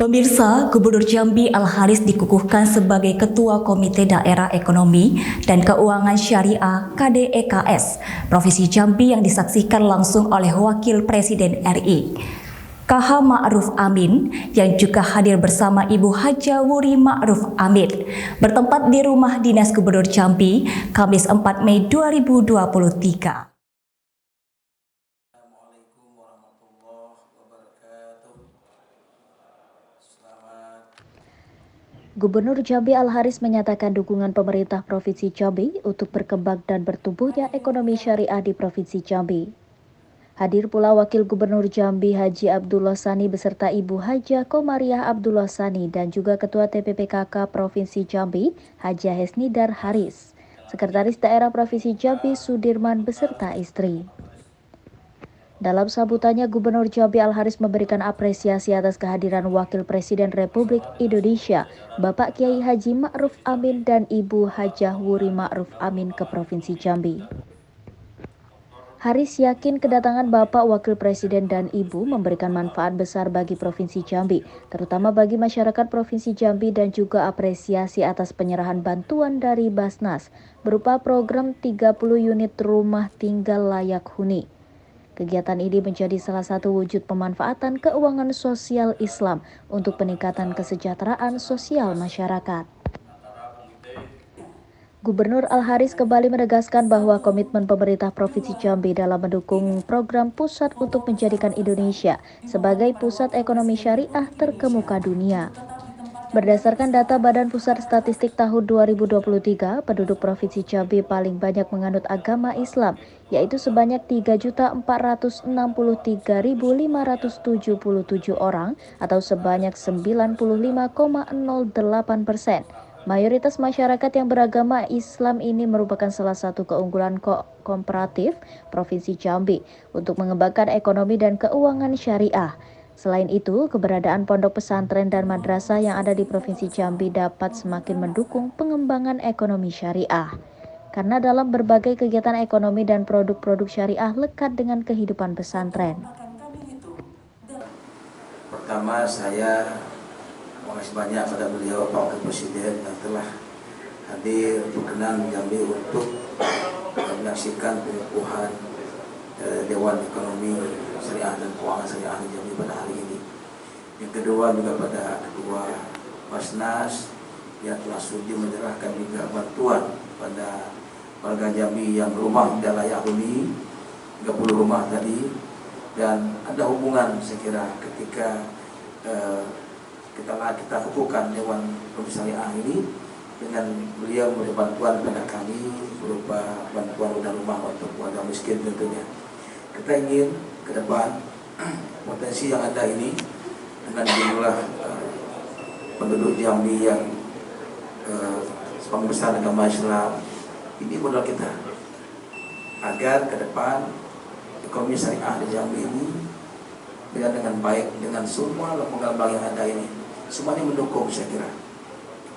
Pemirsa, Gubernur Jambi Al-Haris dikukuhkan sebagai Ketua Komite Daerah Ekonomi dan Keuangan Syariah KDEKS Provinsi Jambi yang disaksikan langsung oleh Wakil Presiden RI. KH Ma'ruf Amin yang juga hadir bersama Ibu Haja Wuri Ma'ruf Amin bertempat di Rumah Dinas Gubernur Jambi, Kamis 4 Mei 2023. Gubernur Jambi Al-Haris menyatakan dukungan pemerintah Provinsi Jambi untuk berkembang dan bertumbuhnya ekonomi syariah di Provinsi Jambi. Hadir pula Wakil Gubernur Jambi Haji Abdullah Sani beserta Ibu Haja Komariah Abdullah Sani dan juga Ketua TPPKK Provinsi Jambi Haja Hesnidar Haris, Sekretaris Daerah Provinsi Jambi Sudirman beserta istri. Dalam sambutannya, Gubernur Jambi Al-Haris memberikan apresiasi atas kehadiran Wakil Presiden Republik Indonesia, Bapak Kiai Haji Ma'ruf Amin dan Ibu Hajah Wuri Ma'ruf Amin ke Provinsi Jambi. Haris yakin kedatangan Bapak Wakil Presiden dan Ibu memberikan manfaat besar bagi Provinsi Jambi, terutama bagi masyarakat Provinsi Jambi dan juga apresiasi atas penyerahan bantuan dari Basnas berupa program 30 unit rumah tinggal layak huni. Kegiatan ini menjadi salah satu wujud pemanfaatan keuangan sosial Islam untuk peningkatan kesejahteraan sosial masyarakat. Gubernur Al-Haris kembali menegaskan bahwa komitmen pemerintah Provinsi Jambi dalam mendukung program pusat untuk menjadikan Indonesia sebagai pusat ekonomi syariah terkemuka dunia. Berdasarkan data Badan Pusat Statistik tahun 2023, penduduk Provinsi Jambi paling banyak menganut agama Islam, yaitu sebanyak 3.463.577 orang atau sebanyak 95,08%. Mayoritas masyarakat yang beragama Islam ini merupakan salah satu keunggulan komparatif Provinsi Jambi untuk mengembangkan ekonomi dan keuangan syariah. Selain itu, keberadaan pondok pesantren dan madrasah yang ada di Provinsi Jambi dapat semakin mendukung pengembangan ekonomi syariah. Karena dalam berbagai kegiatan ekonomi dan produk-produk syariah lekat dengan kehidupan pesantren. Pertama, saya makasih banyak pada beliau Pak Wakil Presiden yang telah hadir berkenan Jambi untuk menyaksikan pengukuhan Dewan Ekonomi Syariah dan Keuangan Syariah di Jambi pada hari ini. Yang kedua juga pada Ketua Basnas yang telah sudi menyerahkan juga bantuan pada warga Jambi yang rumah tidak layak huni 30 rumah tadi, dan ada hubungan saya kira ketika kita kukuhkan Dewan Ekonomi Syariah ini dengan beliau memberi bantuan pada kami berupa bantuan rumah untuk warga miskin tentunya. Kita ingin ke depan potensi yang ada ini dengan jumlah penduduk Jambi yang sebagian besar agama Islam, ini modal kita agar ke depan ekonomi syariah di Jambi ini berjalan dengan baik dengan semua lembaga yang ada ini, semuanya mendukung saya kira.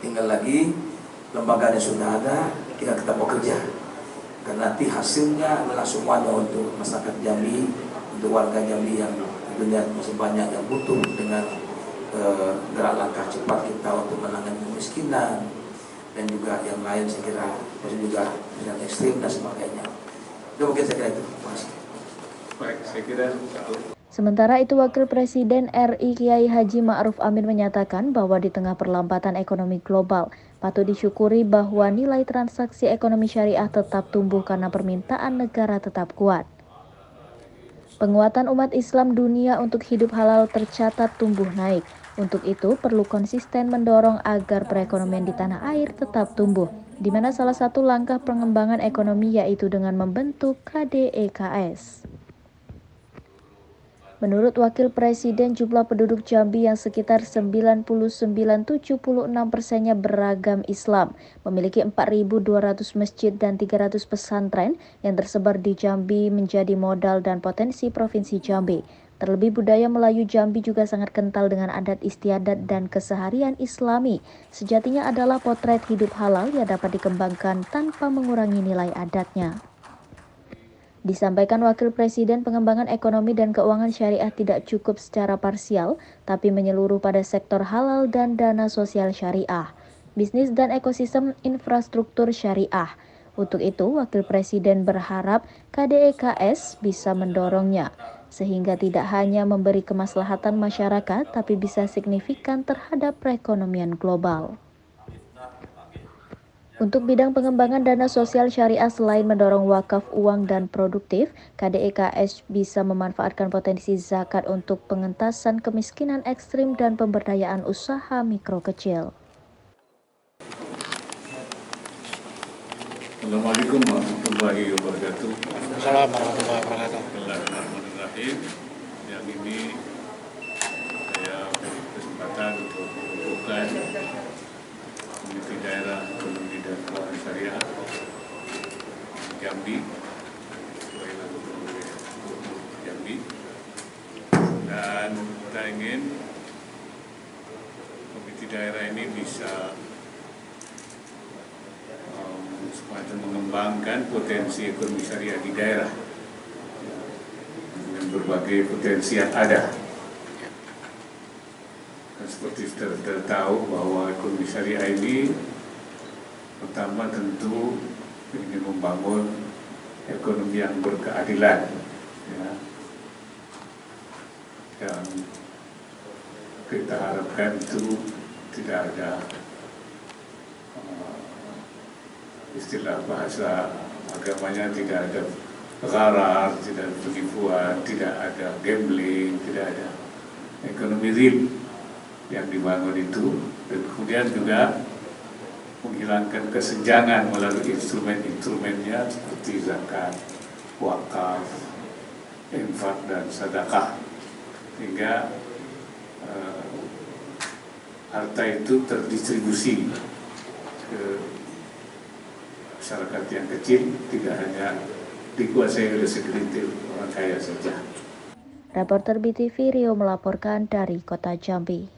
Tinggal lagi lembaga yang sudah ada, tinggal kita bekerja. Karena nanti hasilnya adalah semuanya untuk masyarakat Jambi, untuk warga Jambi yang tentunya masih banyak yang butuh dengan gerak langkah cepat kita untuk menangani kemiskinan dan juga yang lain saya kira masih juga yang ekstrim dan sebagainya. Itu mungkin saya kira itu. Terima kasih. Baik, saya kira. Sementara itu, Wakil Presiden RI Kiai Haji Ma'ruf Amin menyatakan bahwa di tengah perlambatan ekonomi global, patut disyukuri bahwa nilai transaksi ekonomi syariah tetap tumbuh karena permintaan negara tetap kuat. Penguatan umat Islam dunia untuk hidup halal tercatat tumbuh naik. Untuk itu, perlu konsisten mendorong agar perekonomian di tanah air tetap tumbuh, di mana salah satu langkah pengembangan ekonomi yaitu dengan membentuk KDEKS. Menurut Wakil Presiden, jumlah penduduk Jambi yang sekitar 99,76%-nya beragam Islam, memiliki 4.200 masjid dan 300 pesantren yang tersebar di Jambi menjadi modal dan potensi Provinsi Jambi. Terlebih budaya Melayu Jambi juga sangat kental dengan adat istiadat dan keseharian Islami. Sejatinya adalah potret hidup halal yang dapat dikembangkan tanpa mengurangi nilai adatnya. Disampaikan Wakil Presiden, pengembangan ekonomi dan keuangan syariah tidak cukup secara parsial, tapi menyeluruh pada sektor halal dan dana sosial syariah, bisnis dan ekosistem infrastruktur syariah. Untuk itu, Wakil Presiden berharap KDEKS bisa mendorongnya, sehingga tidak hanya memberi kemaslahatan masyarakat, tapi bisa signifikan terhadap perekonomian global. Untuk bidang pengembangan dana sosial syariah, selain mendorong wakaf uang dan produktif, KDEKS bisa memanfaatkan potensi zakat untuk pengentasan kemiskinan ekstrim dan pemberdayaan usaha mikro kecil. Assalamualaikum warahmatullahi wabarakatuh. Assalamualaikum warahmatullahi wabarakatuh. Bismillahirrahmanirrahim. Yang ini saya beri kesempatan untuk mengukuhkan Komite Daerah Ekonomi dan Keuangan Syariah Jambi, sebagai Gubernur Jambi, dan kita ingin Komite Daerah ini bisa semacam mengembangkan potensi ekonomi syariah di daerah dengan berbagai potensi yang ada. Dan seperti kita tahu bahwa ekonomi syariah ini pertama tentu ingin membangun ekonomi yang berkeadilan, ya. Dan kita harapkan itu tidak ada istilah bahasa agamanya, tidak ada gharar, tidak ada penipuan, tidak ada gambling, tidak ada ekonomi real yang dibangun itu, dan kemudian juga menghilangkan kesenjangan melalui instrumen-instrumennya seperti zakat, wakaf, infak dan sedekah, sehingga harta itu terdistribusi ke masyarakat yang kecil, tidak hanya dikuasai oleh segelintir orang kaya saja. Reporter BTV Rio melaporkan dari Kota Jambi.